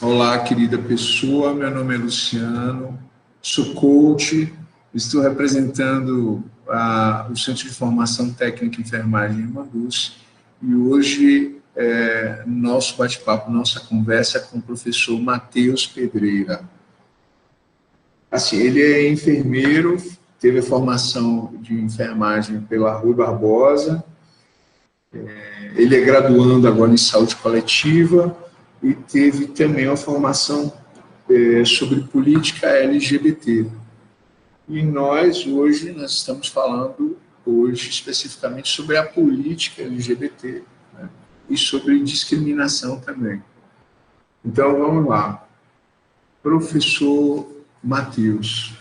Olá, querida pessoa, meu nome é Luciano, sou coach, estou representando o Centro de Formação Técnica em Enfermagem em Mandus e hoje nosso bate-papo, nossa conversa é com o professor Matheus Pedreira. Assim, ele é enfermeiro, teve a formação de enfermagem pela Rui Barbosa, ele é graduando agora em saúde coletiva e teve também uma formação sobre política LGBT. E hoje, nós estamos falando especificamente sobre a política LGBT, né, e sobre discriminação também. Então, vamos lá. Professor Matheus,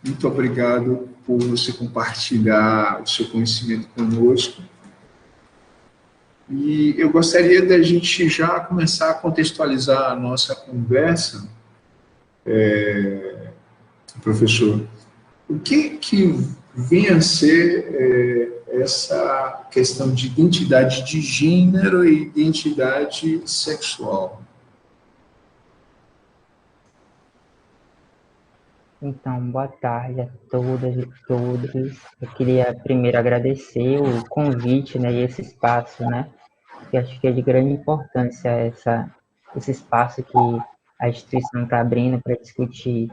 muito obrigado por você compartilhar o seu conhecimento conosco. E eu gostaria da gente já começar a contextualizar a nossa conversa, professor. O que vem a ser essa questão de identidade de gênero e identidade sexual? Então, boa tarde a todas e todos. Eu queria primeiro agradecer o convite, né, e esse espaço, né, que acho que é de grande importância esse espaço que a instituição está abrindo para discutir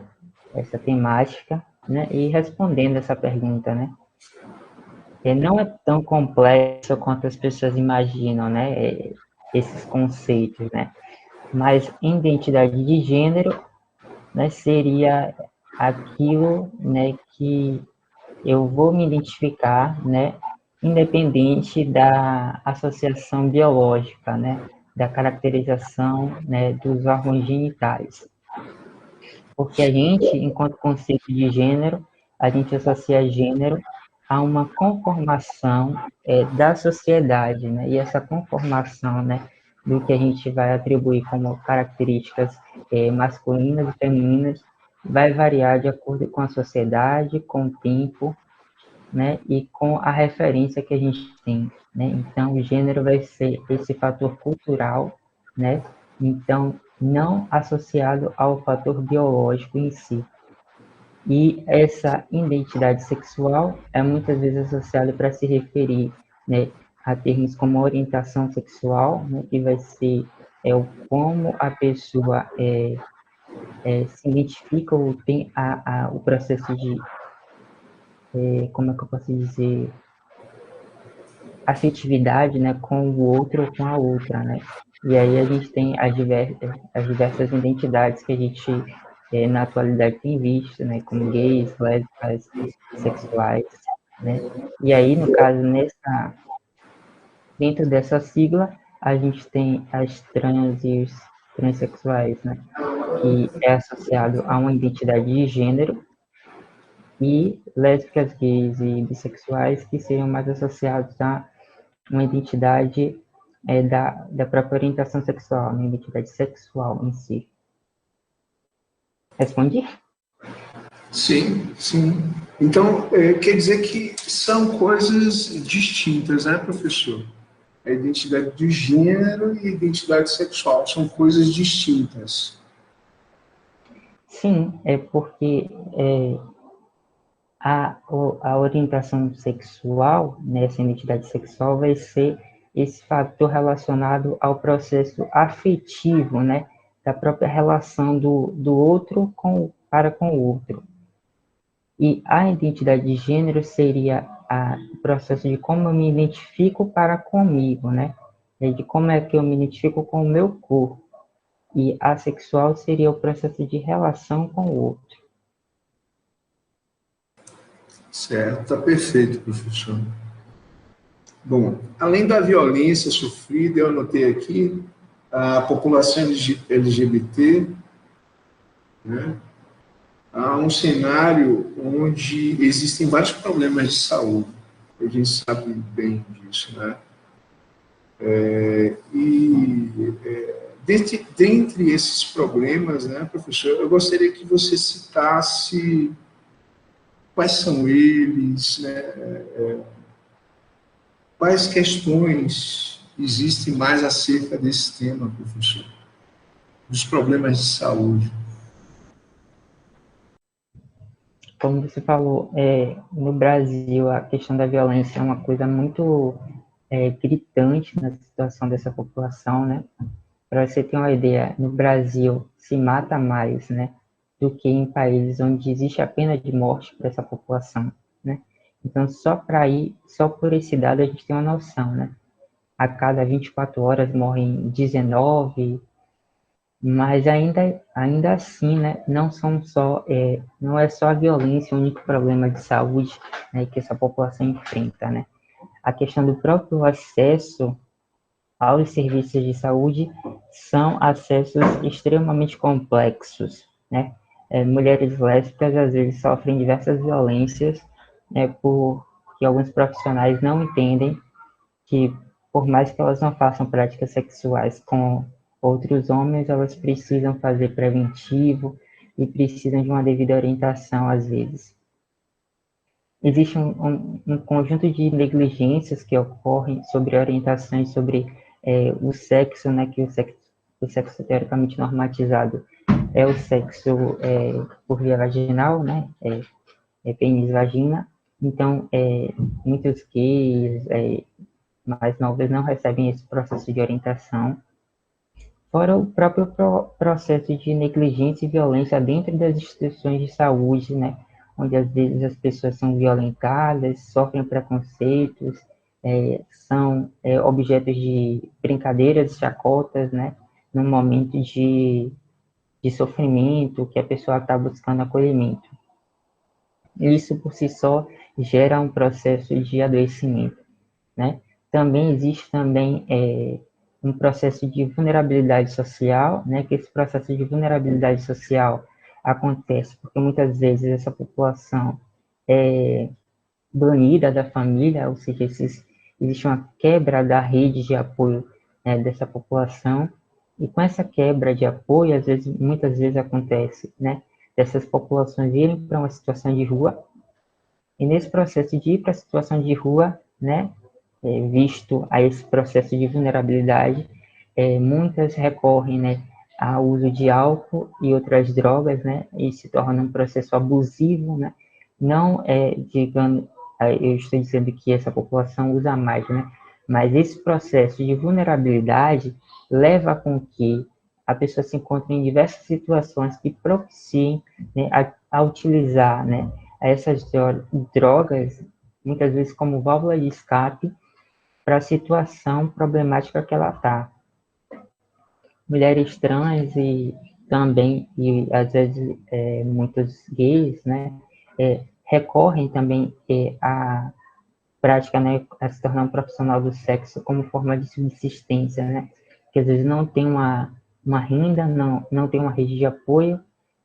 essa temática, né, e respondendo essa pergunta, né. Não é tão complexo quanto as pessoas imaginam, né, esses conceitos, né, mas identidade de gênero, né, seria aquilo, né, que eu vou me identificar, né, independente da associação biológica, né, da caracterização, né, dos órgãos genitais. Porque a gente, enquanto conceito de gênero, a gente associa gênero a uma conformação da sociedade, né, e essa conformação, né, do que a gente vai atribuir como características masculinas e femininas vai variar de acordo com a sociedade, com o tempo, né, e com a referência que a gente tem, né? Então, o gênero vai ser esse fator cultural, né? Então, não associado ao fator biológico em si. E essa identidade sexual é muitas vezes associada para se referir, né, a termos como orientação sexual, né, que vai ser o como a pessoa se identifica ou tem o processo de, como é que eu posso dizer, afetividade, né, com o outro ou com a outra, né? E aí a gente tem as diversas identidades que a gente, na atualidade, tem visto, né, como gays, lésbicas, bissexuais, né? E aí, no caso, dentro dessa sigla, a gente tem as trans e os transexuais, né? Que é associado a uma identidade de gênero, e lésbicas, gays e bissexuais, que seriam mais associados a uma identidade da própria orientação sexual, uma identidade sexual em si. Respondi? Sim, sim. Então, quer dizer que são coisas distintas, né, professor? A identidade de gênero e a identidade sexual são coisas distintas. Sim, é porque a orientação sexual, né, essa identidade sexual, vai ser esse fator relacionado ao processo afetivo, né, da própria relação do outro para com o outro. E a identidade de gênero seria o processo de como eu me identifico para comigo, né? De como é que eu me identifico com o meu corpo. E assexual seria o processo de relação com o outro. Certo, está perfeito, professor. Bom, além da violência sofrida, eu anotei aqui, a população LGBT, né, há um cenário onde existem vários problemas de saúde. A gente sabe bem disso, né? Dentre esses problemas, né, professor, eu gostaria que você citasse quais são eles, né, quais questões existem mais acerca desse tema, professor? dos problemas de saúde. Como você falou, no Brasil a questão da violência é uma coisa muito gritante na situação dessa população, né? Para você ter uma ideia, no Brasil se mata mais, né, do que em países onde existe a pena de morte para essa população, né? Então, só por esse dado a gente tem uma noção, né? A cada 24 horas morrem 19, mas ainda assim, né, não é só a violência o único problema de saúde, né, que essa população enfrenta, né? A questão do próprio acesso aos serviços de saúde são acessos extremamente complexos, né? Mulheres lésbicas às vezes sofrem diversas violências, né, porque alguns profissionais não entendem que, por mais que elas não façam práticas sexuais com outros homens, elas precisam fazer preventivo e precisam de uma devida orientação às vezes. Existe um conjunto de negligências que ocorrem sobre orientações sobre o sexo, né, que o sexo teoricamente normatizado é o sexo por via vaginal, né, pênis vagina. Então, muitos gays mais novos não recebem esse processo de orientação. Fora o próprio processo de negligência e violência dentro das instituições de saúde, né, onde às vezes as pessoas são violentadas, sofrem preconceitos, são objetos de brincadeiras, chacotas, né, num momento de sofrimento, que a pessoa está buscando acolhimento. Isso, por si só, gera um processo de adoecimento, né? Também existe um processo de vulnerabilidade social, né? Que esse processo de vulnerabilidade social acontece porque muitas vezes essa população é banida da família, ou seja, existe uma quebra da rede de apoio, né, dessa população, e com essa quebra de apoio, muitas vezes acontece, né, dessas populações irem para uma situação de rua, e nesse processo de ir para a situação de rua, né, visto a esse processo de vulnerabilidade, muitas recorrem, né, ao uso de álcool e outras drogas, né, e se torna um processo abusivo, né, não digamos, eu estou dizendo que essa população usa mais, né, mas esse processo de vulnerabilidade leva com que a pessoa se encontre em diversas situações que propiciem, né, a utilizar, né, essas drogas, muitas vezes como válvula de escape, para a situação problemática que ela está. Mulheres trans e também, e às vezes muitos gays, né, recorrem também à prática, né, a se tornar um profissional do sexo como forma de subsistência, né, que às vezes não tem uma renda, não tem uma rede de apoio,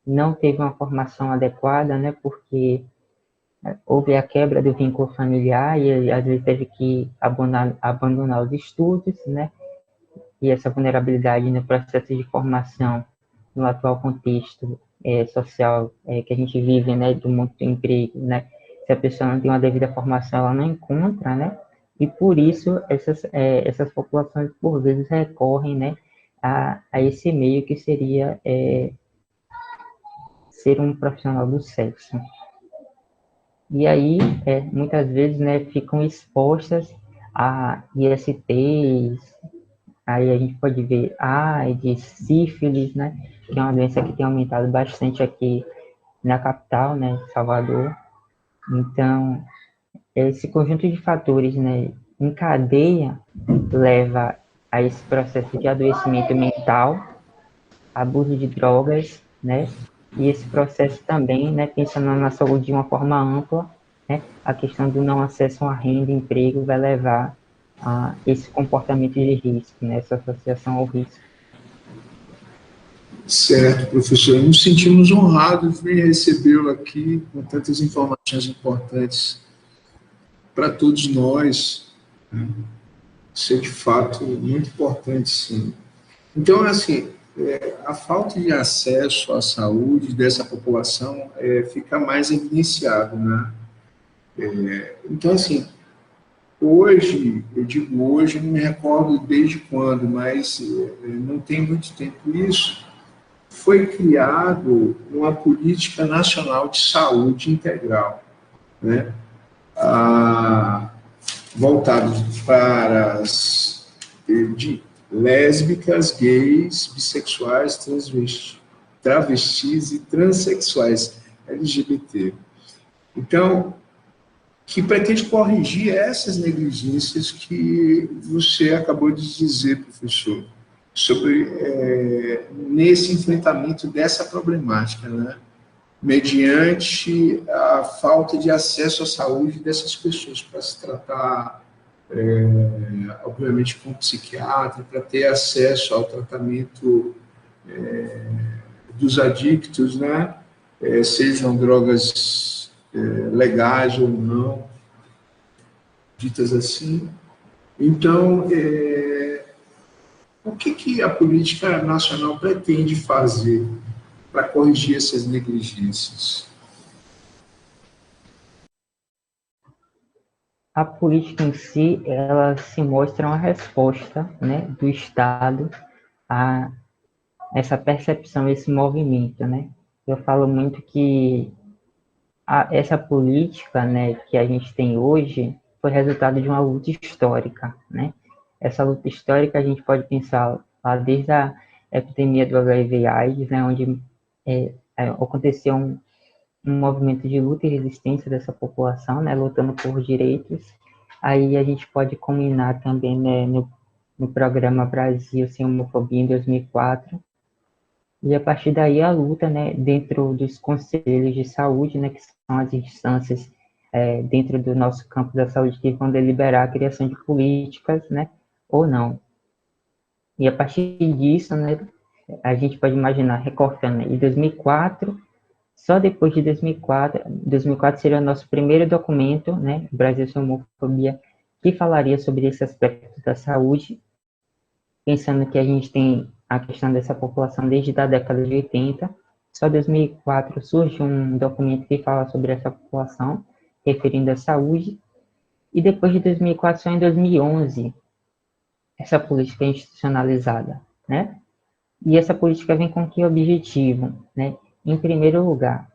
não teve uma formação adequada, né, porque houve a quebra do vínculo familiar e às vezes teve que abandonar os estudos, né? E essa vulnerabilidade no processo de formação, no atual contexto social que a gente vive, né? Do mundo do emprego, né? Se a pessoa não tem uma devida formação, ela não encontra, né? E por isso essas populações por vezes recorrem, né? A esse meio que seria ser um profissional do sexo. E aí, muitas vezes, né, ficam expostas a ISTs, aí a gente pode ver AIDS, sífilis, né, que é uma doença que tem aumentado bastante aqui na capital, né, Salvador. Então, esse conjunto de fatores, né, em cadeia, leva a esse processo de adoecimento mental, abuso de drogas, né, e esse processo também, né, pensando na saúde de uma forma ampla, né, a questão do não acesso à renda e emprego vai levar a esse comportamento de risco, né, essa associação ao risco. Certo, professor. Nos sentimos honrados em recebê-lo aqui com tantas informações importantes para todos nós. Né? Isso é, de fato, muito importante, sim. Então, assim, a falta de acesso à saúde dessa população fica mais evidenciado, né? Então, assim, hoje, eu digo hoje, não me recordo desde quando, mas não tem muito tempo isso, foi criado uma política nacional de saúde integral, né? Voltado para as lésbicas, gays, bissexuais, travestis e transexuais LGBT. Então, que pretende corrigir essas negligências que você acabou de dizer, professor, sobre nesse enfrentamento dessa problemática, né? Mediante a falta de acesso à saúde dessas pessoas, para se tratar, obviamente, com um psiquiatra, para ter acesso ao tratamento dos adictos, né? Sejam drogas legais ou não, ditas assim. Então, o que a política nacional pretende fazer para corrigir essas negligências? A política em si, ela se mostra uma resposta, né, do Estado a essa percepção, esse movimento, né? Eu falo muito que essa política, né, que a gente tem hoje foi resultado de uma luta histórica, né? Essa luta histórica a gente pode pensar lá desde a epidemia do HIV/AIDS, né, onde aconteceu um movimento de luta e resistência dessa população, né, lutando por direitos. Aí a gente pode combinar também, né, no programa Brasil Sem Homofobia em 2004, e a partir daí a luta, né, dentro dos conselhos de saúde, né, que são as instâncias dentro do nosso campo da saúde que vão deliberar a criação de políticas, né, ou não. E a partir disso, né, a gente pode imaginar, recortando, né, em 2004, só depois de 2004 seria o nosso primeiro documento, né, Brasil Sem Homofobia, que falaria sobre esse aspecto da saúde, pensando que a gente tem a questão dessa população desde a década de 80, só em 2004 surge um documento que fala sobre essa população, referindo à saúde, e depois de 2004, só em 2011, essa política é institucionalizada, né? E essa política vem com que objetivo, né? Em primeiro lugar,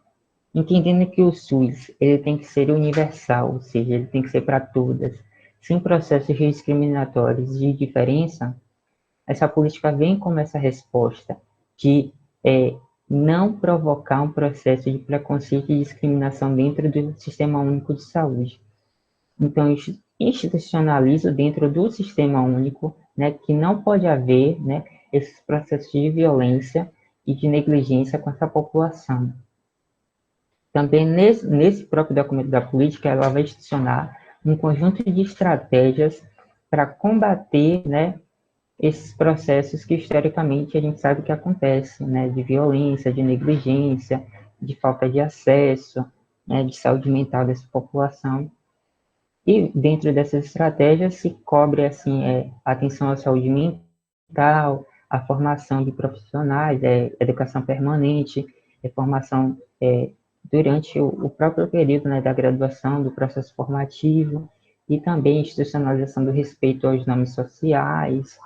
entendendo que o SUS ele tem que ser universal, ou seja, ele tem que ser para todas, sem processos discriminatórios de diferença, essa política vem como essa resposta de não provocar um processo de preconceito e discriminação dentro do Sistema Único de Saúde. Então, institucionalizo dentro do Sistema Único, né, que não pode haver, né, esses processos de violência e de negligência com essa população. Também nesse próprio documento da política, ela vai institucionar um conjunto de estratégias para combater, né, esses processos que historicamente a gente sabe que acontecem, né, de violência, de negligência, de falta de acesso, né, de saúde mental dessa população. E dentro dessas estratégias se cobre assim a atenção à saúde mental, a formação de profissionais, educação permanente, formação durante o próprio período, né, da graduação, do processo formativo, e também institucionalização do respeito aos nomes sociais,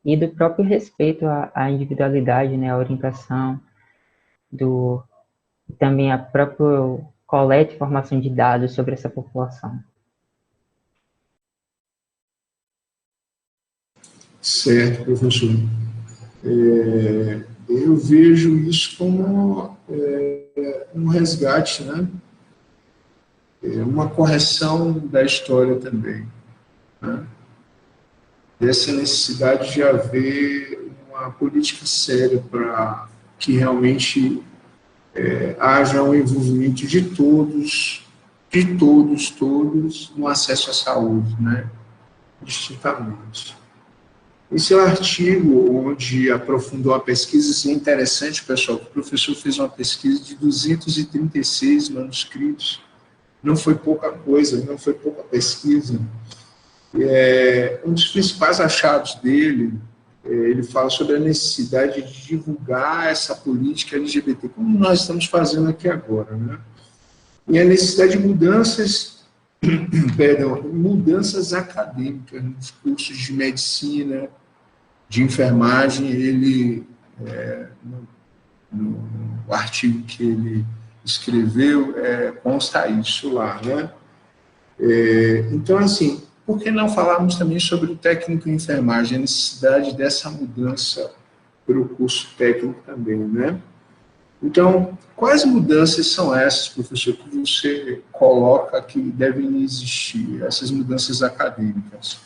e do próprio respeito à individualidade, né, à orientação, também a própria coleta e formação de dados sobre essa população. Certo, professor. Eu vejo isso como um resgate, né? Uma correção da história também, né? Dessa necessidade de haver uma política séria para que realmente haja um envolvimento de todos, no acesso à saúde, né? Distintamente. Esse é um artigo onde aprofundou a pesquisa, isso é interessante, pessoal, que o professor fez uma pesquisa de 236 manuscritos, não foi pouca coisa, não foi pouca pesquisa. Um dos principais achados dele, ele fala sobre a necessidade de divulgar essa política LGBT, como nós estamos fazendo aqui agora, né? E a necessidade de mudanças acadêmicas nos cursos de medicina, de enfermagem. Ele no artigo que ele escreveu, consta isso lá, né? Então, assim, por que não falarmos também sobre o técnico em enfermagem, a necessidade dessa mudança para o curso técnico também, né? Então, quais mudanças são essas, professor, que você coloca que devem existir, essas mudanças acadêmicas?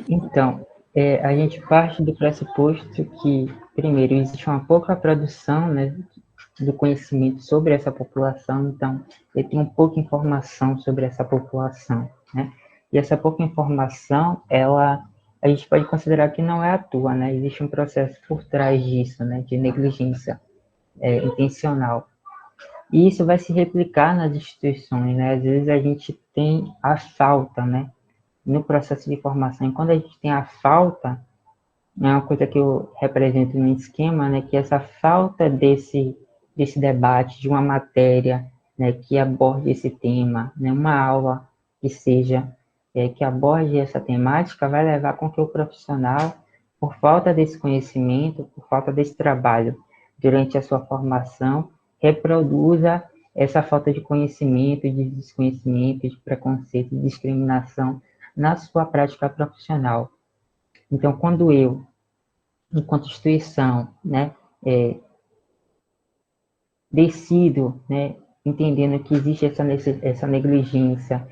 Então, a gente parte do pressuposto que, primeiro, existe uma pouca produção, né, do conhecimento sobre essa população, então, ele tem pouca informação sobre essa população, né? E essa pouca informação, a gente pode considerar que não é à toa, né? Existe um processo por trás disso, né, de negligência intencional. E isso vai se replicar nas instituições, né? Às vezes a gente tem a falta, né, no processo de formação. E quando a gente tem a falta, é uma coisa que eu represento no esquema, né, que essa falta desse debate, de uma matéria, né, que aborde esse tema, né, uma aula que seja, que aborde essa temática, vai levar com que o profissional, por falta desse conhecimento, por falta desse trabalho durante a sua formação, reproduza essa falta de conhecimento, de desconhecimento, de preconceito, de discriminação na sua prática profissional. Então, quando eu, enquanto instituição, né, decido, né, entendendo que existe essa negligência,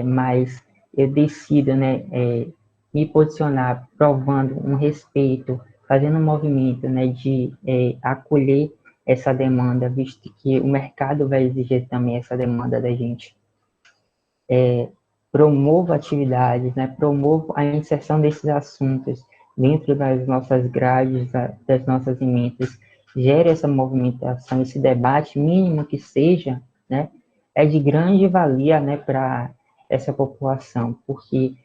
mas eu decido, né, me posicionar provando um respeito, fazendo um movimento, né, de acolher essa demanda, visto que o mercado vai exigir também essa demanda da gente. Promovo atividades, né, promovo a inserção desses assuntos dentro das nossas grades, das nossas emendas, gere essa movimentação, esse debate, mínimo que seja, né, é de grande valia, né, para essa população, porque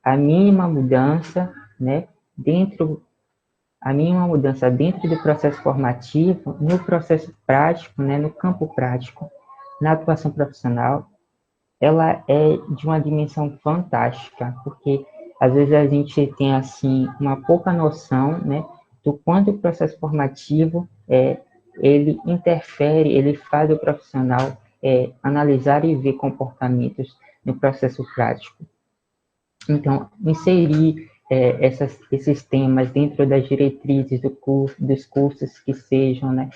a mínima mudança, né, dentro do processo formativo, no processo prático, né, no campo prático, na atuação profissional, ela é de uma dimensão fantástica, porque às vezes a gente tem assim uma pouca noção, né, do quanto o processo formativo ele interfere, ele faz o profissional analisar e ver comportamentos no processo prático. Então, inserir esses temas dentro das diretrizes dos cursos que sejam, né,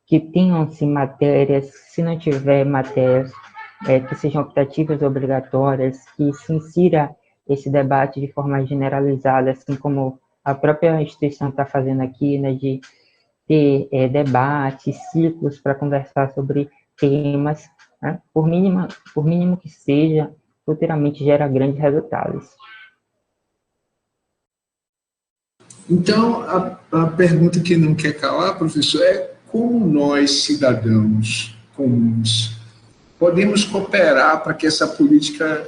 que tenham-se matérias, se não tiver matérias, que sejam optativas obrigatórias, que se insira esse debate de forma generalizada, assim como a própria instituição está fazendo aqui, né, de ter debates, ciclos para conversar sobre temas, né, por mínimo que seja, futuramente gera grandes resultados. Então, a pergunta que não quer calar, professor, é como nós, cidadãos comuns, podemos cooperar para que essa política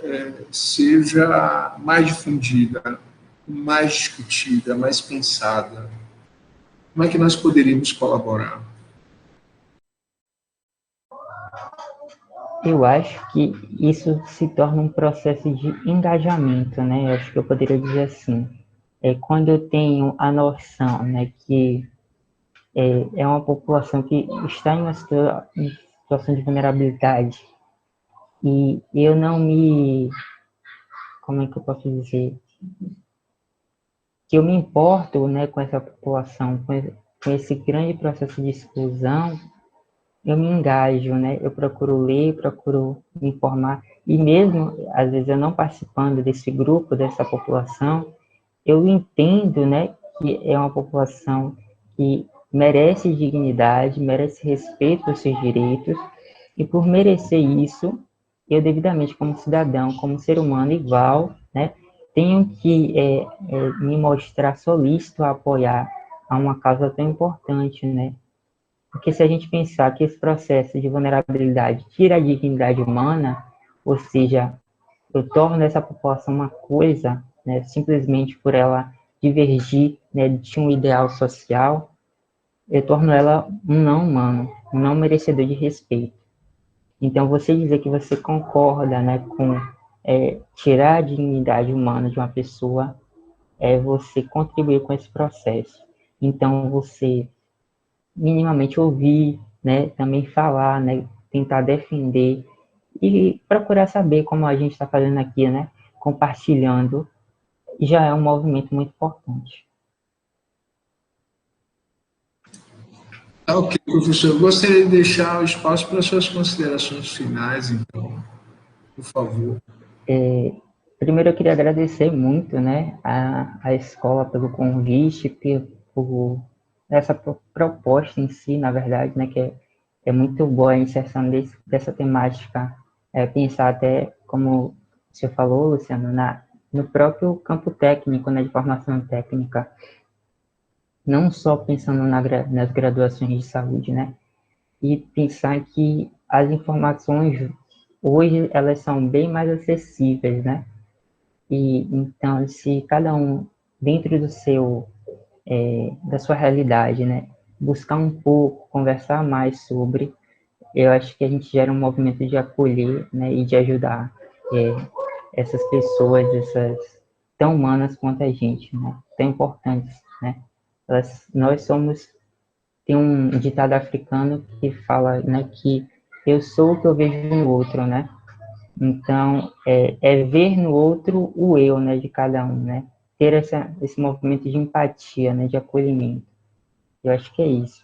seja mais difundida, mais discutida, mais pensada? Como é que nós poderíamos colaborar? Eu acho que isso se torna um processo de engajamento, né? Eu acho que eu poderia dizer assim. Quando eu tenho a noção, né, que é uma população que está em uma situação de vulnerabilidade e eu não me... Como é que eu posso dizer? Que eu me importo, né, com essa população, com esse grande processo de exclusão, eu me engajo, né? Eu procuro ler, procuro me informar, e mesmo, às vezes, eu não participando desse grupo, dessa população, eu entendo, né, que é uma população que merece dignidade, merece respeito aos seus direitos, e por merecer isso, eu devidamente, como cidadão, como ser humano igual, né, tenho que me mostrar solícito a apoiar a uma causa tão importante, né? Porque se a gente pensar que esse processo de vulnerabilidade tira a dignidade humana, ou seja, eu torno essa população uma coisa, né, simplesmente por ela divergir, né, de um ideal social, eu torno ela um não humano, um não merecedor de respeito. Então, você dizer que você concorda, né, com tirar a dignidade humana de uma pessoa é você contribuir com esse processo. Então, você minimamente ouvir, né, também falar, né, tentar defender e procurar saber como a gente está fazendo aqui, né, compartilhando, já é um movimento muito importante. Tá, ok, professor. Eu gostaria de deixar o espaço para suas considerações finais, então, por favor. Primeiro eu queria agradecer muito, né, a escola pelo convite, por essa proposta em si, na verdade, né, que é muito boa a inserção dessa temática, pensar até, como você falou, Luciano, no próprio campo técnico, né, de formação técnica, não só pensando nas graduações de saúde, né, e pensar que as informações hoje elas são bem mais acessíveis, né, e então, se cada um, dentro da sua realidade, né, buscar um pouco, conversar mais sobre, eu acho que a gente gera um movimento de acolher, né, e de ajudar essas pessoas, essas tão humanas quanto a gente, né, tão importantes, né. Nós somos, tem um ditado africano que fala, né, que eu sou o que eu vejo no outro, né. Então, é ver no outro o eu, né, de cada um, né? Ter esse movimento de empatia, né, de acolhimento. Eu acho que é isso.